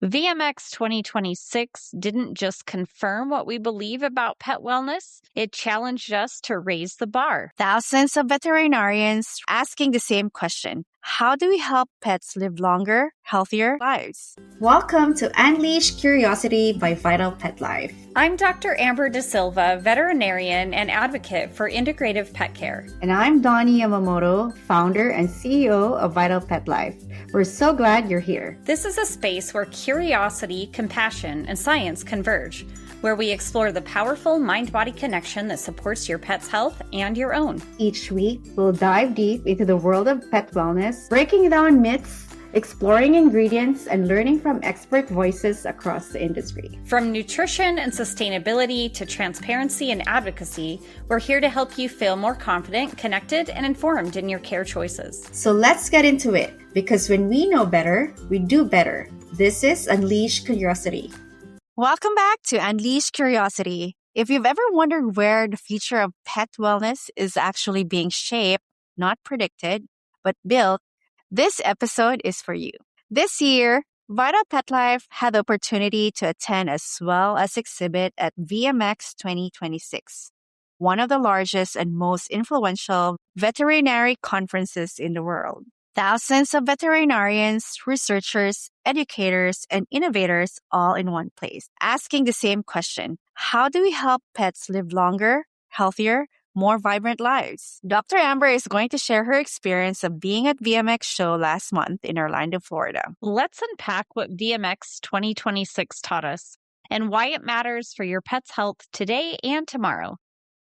VMX 2026 didn't just confirm what we believe about pet wellness, it challenged us to raise the bar. Thousands of veterinarians asking the same question. How do we help pets live longer, healthier lives? Welcome to Unleash Curiosity by Vital Pet Life. I'm Dr. Amber De Silva, veterinarian and advocate for integrative pet care. And I'm Donie Yamamoto, founder and CEO of Vital Pet Life. We're so glad you're here. This is a space where curiosity, compassion, and science converge, where we explore the powerful mind-body connection that supports your pet's health and your own. Each week, we'll dive deep into the world of pet wellness, breaking down myths, exploring ingredients, and learning from expert voices across the industry. From nutrition and sustainability to transparency and advocacy, we're here to help you feel more confident, connected, and informed in your care choices. So let's get into it, because when we know better, we do better. This is Unleash Curiosity. Welcome back to Unleash Curiosity. If you've ever wondered where the future of pet wellness is actually being shaped, not predicted, but built, this episode is for you. This year, Vital Pet Life had the opportunity to attend as well as exhibit at VMX 2026, one of the largest and most influential veterinary conferences in the world. Thousands of veterinarians, researchers, educators, and innovators all in one place, asking the same question. How do we help pets live longer, healthier, more vibrant lives? Dr. Amber is going to share her experience of being at VMX show last month in Orlando, Florida. Let's unpack what VMX 2026 taught us and why it matters for your pet's health today and tomorrow.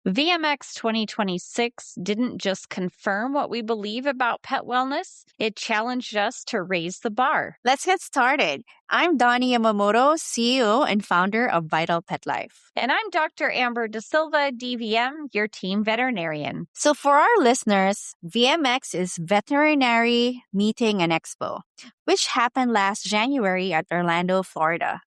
VMX 2026 didn't just confirm what we believe about pet wellness, it challenged us to raise the bar. Let's get started. I'm Donie Yamamoto, CEO and founder of Vital Pet Life. And I'm Dr. Amber De Silva, DVM, your team veterinarian. So for our listeners, VMX is Veterinary Meeting and Expo, which happened last January at Orlando, Florida.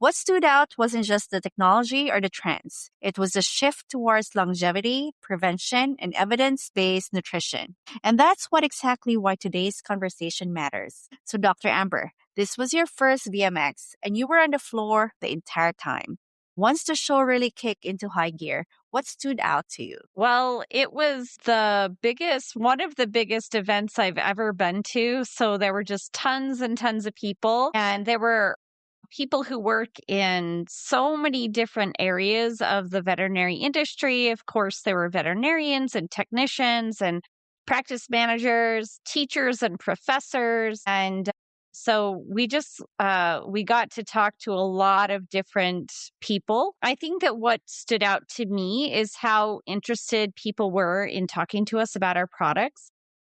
What stood out wasn't just the technology or the trends. It was a shift towards longevity, prevention, and evidence-based nutrition. And that's exactly why today's conversation matters. So Dr. Amber, this was your first VMX, and you were on the floor the entire time. Once the show really kicked into high gear, what stood out to you? Well, it was one of the biggest events I've ever been to. So there were just tons and tons of people, and there were people who work in so many different areas of the veterinary industry. Of course, there were veterinarians and technicians and practice managers, teachers and professors. And so we got to talk to a lot of different people. I think that what stood out to me is how interested people were in talking to us about our products,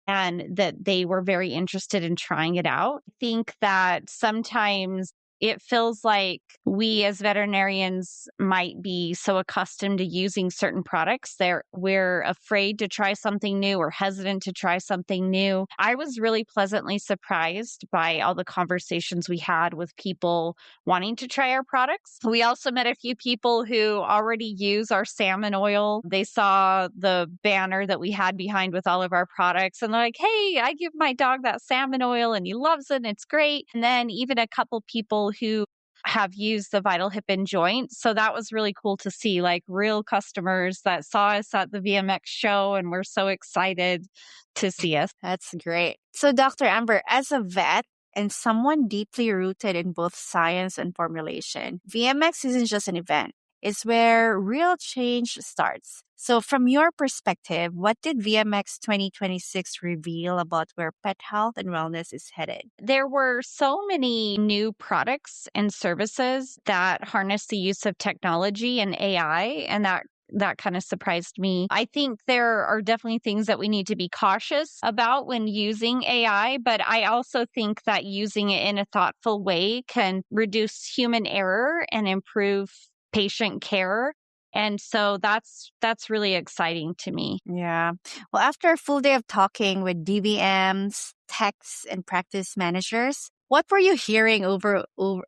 and that they were very interested in trying it out. I think that sometimes it feels like we as veterinarians might be so accustomed to using certain products we're afraid to try something new or hesitant to try something new. I was really pleasantly surprised by all the conversations we had with people wanting to try our products. We also met a few people who already use our salmon oil. They saw the banner that we had behind with all of our products, and they're like, hey, I give my dog that salmon oil and he loves it and it's great. And then even a couple people who have used the Vital Hip and Joint. So that was really cool to see, like real customers that saw us at the VMX show and were so excited to see us. That's great. So Dr. Amber, as a vet and someone deeply rooted in both science and formulation, VMX isn't just an event. It's where real change starts. So from your perspective, what did VMX 2026 reveal about where pet health and wellness is headed? There were so many new products and services that harness the use of technology and AI, and that kind of surprised me. I think there are definitely things that we need to be cautious about when using AI, but I also think that using it in a thoughtful way can reduce human error and improve patient care. And so that's really exciting to me. Yeah. Well, after a full day of talking with DVMs, techs, and practice managers, What were you hearing over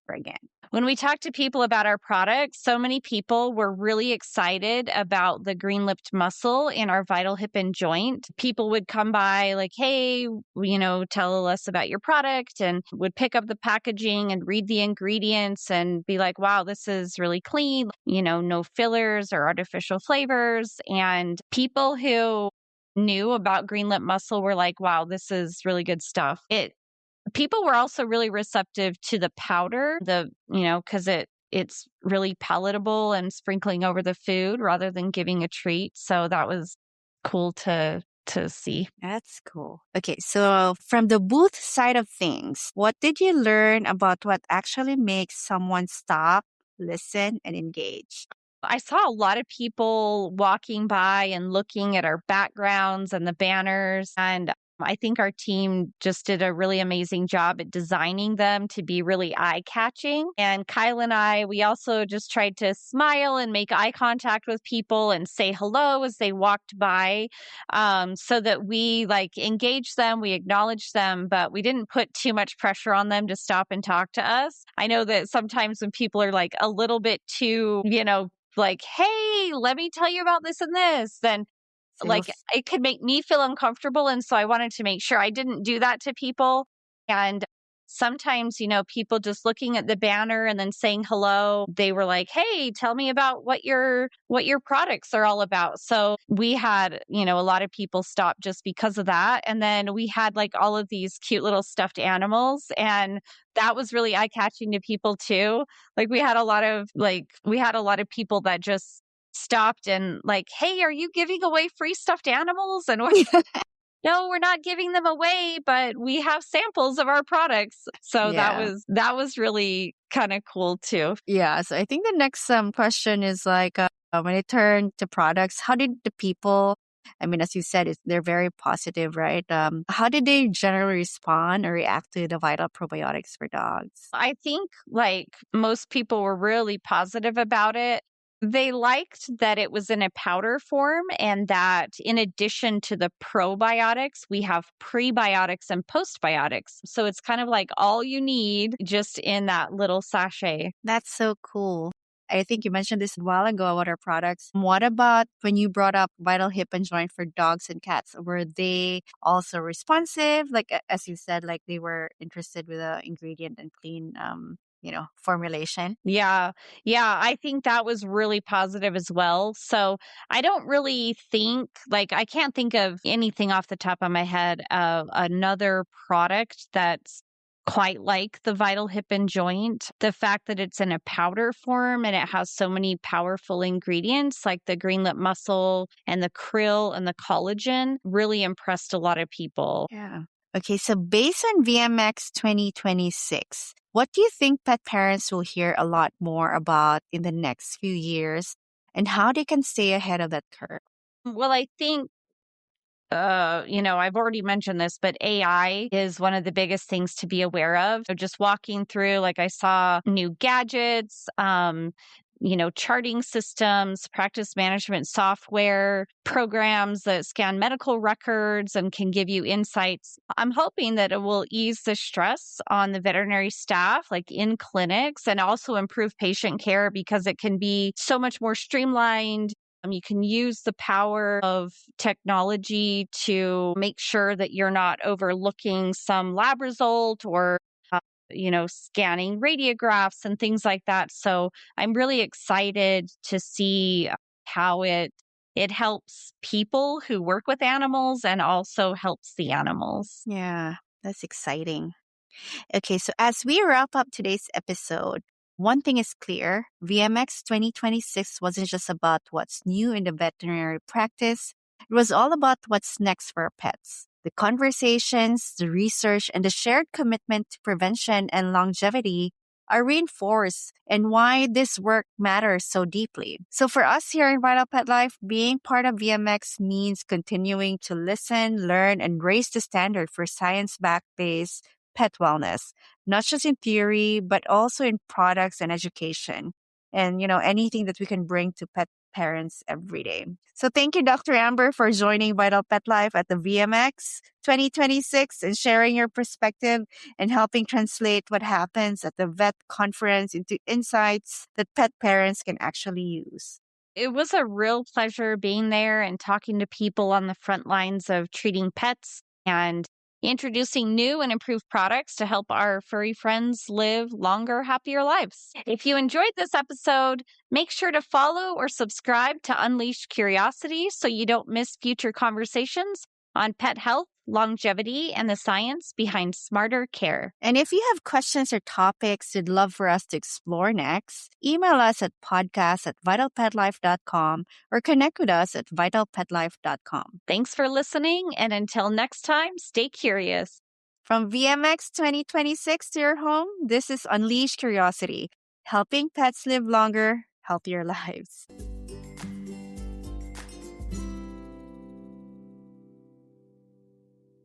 again? When we talked to people about our products, so many people were really excited about the green-lipped mussel in our vital hip and joint. People would come by like, hey, tell us about your product, and would pick up the packaging and read the ingredients and be like, wow, this is really clean, no fillers or artificial flavors. And people who knew about green lip mussel were like, wow, this is really good stuff. People were also really receptive to the powder, because it's really palatable and sprinkling over the food rather than giving a treat. So that was cool to see. That's cool. Okay, so from the booth side of things, what did you learn about what actually makes someone stop, listen, and engage? I saw a lot of people walking by and looking at our backgrounds and the banners. And I think our team just did a really amazing job at designing them to be really eye-catching. And Kyle and I, we also just tried to smile and make eye contact with people and say hello as they walked by, so that we engaged them, we acknowledged them, but we didn't put too much pressure on them to stop and talk to us. I know that sometimes when people are a little bit too, hey, let me tell you about this and this, then it could make me feel uncomfortable. And so I wanted to make sure I didn't do that to people. And sometimes, people just looking at the banner and then saying hello, they were like, hey, tell me about what your products are all about. So we had, a lot of people stop just because of that. And then we had all of these cute little stuffed animals, and that was really eye catching to people too. We had a lot of people that just stopped and hey, are you giving away free stuffed animals? And no, we're not giving them away, but we have samples of our products. So Yeah. that was really kind of cool too. Yeah. So I think the next question is when it turned to products, how did the people, as you said, they're very positive, right? How did they generally respond or react to the vital probiotics for dogs? I think most people were really positive about it. They liked that it was in a powder form, and that in addition to the probiotics, we have prebiotics and postbiotics. So it's kind of all you need just in that little sachet. That's so cool. I think you mentioned this a while ago about our products. What about when you brought up Vital Hip and Joint for dogs and cats? Were they also responsive? As you said, they were interested with the ingredient and clean formulation. Yeah. Yeah. I think that was really positive as well. So I don't really think, I can't think of anything off the top of my head of another product that's quite like the Vital Hip and Joint. The fact that it's in a powder form and it has so many powerful ingredients like the green lip mussel and the krill and the collagen really impressed a lot of people. Yeah. Okay, so based on VMX 2026, what do you think pet parents will hear a lot more about in the next few years, and how they can stay ahead of that curve? Well, I think I've already mentioned this, but AI is one of the biggest things to be aware of. So just walking through, I saw new gadgets, charting systems, practice management software, programs that scan medical records and can give you insights. I'm hoping that it will ease the stress on the veterinary staff, in clinics, and also improve patient care because it can be so much more streamlined. You can use the power of technology to make sure that you're not overlooking some lab result or, scanning radiographs and things like that. So I'm really excited to see how it helps people who work with animals and also helps the animals. Yeah, that's exciting. Okay, so as we wrap up today's episode, one thing is clear: VMX 2026 wasn't just about what's new in the veterinary practice. It was all about what's next for our pets. The conversations, the research, and the shared commitment to prevention and longevity are reinforced and why this work matters so deeply. So for us here in Vital Pet Life, being part of VMX means continuing to listen, learn, and raise the standard for science-backed based pet wellness, not just in theory, but also in products and education. And, anything that we can bring to pet parents every day. So thank you, Dr. Amber, for joining Vital Pet Life at the VMX 2026 and sharing your perspective and helping translate what happens at the vet conference into insights that pet parents can actually use. It was a real pleasure being there and talking to people on the front lines of treating pets and introducing new and improved products to help our furry friends live longer, happier lives. If you enjoyed this episode, make sure to follow or subscribe to Unleash Curiosity so you don't miss future conversations on pet health, longevity, and the science behind smarter care. And if you have questions or topics you'd love for us to explore next, email us at podcast@vitalpetlife.com or connect with us at vitalpetlife.com. Thanks for listening, and until next time, stay curious. From VMX 2026 to your home, this is Unleash Curiosity, helping pets live longer, healthier lives.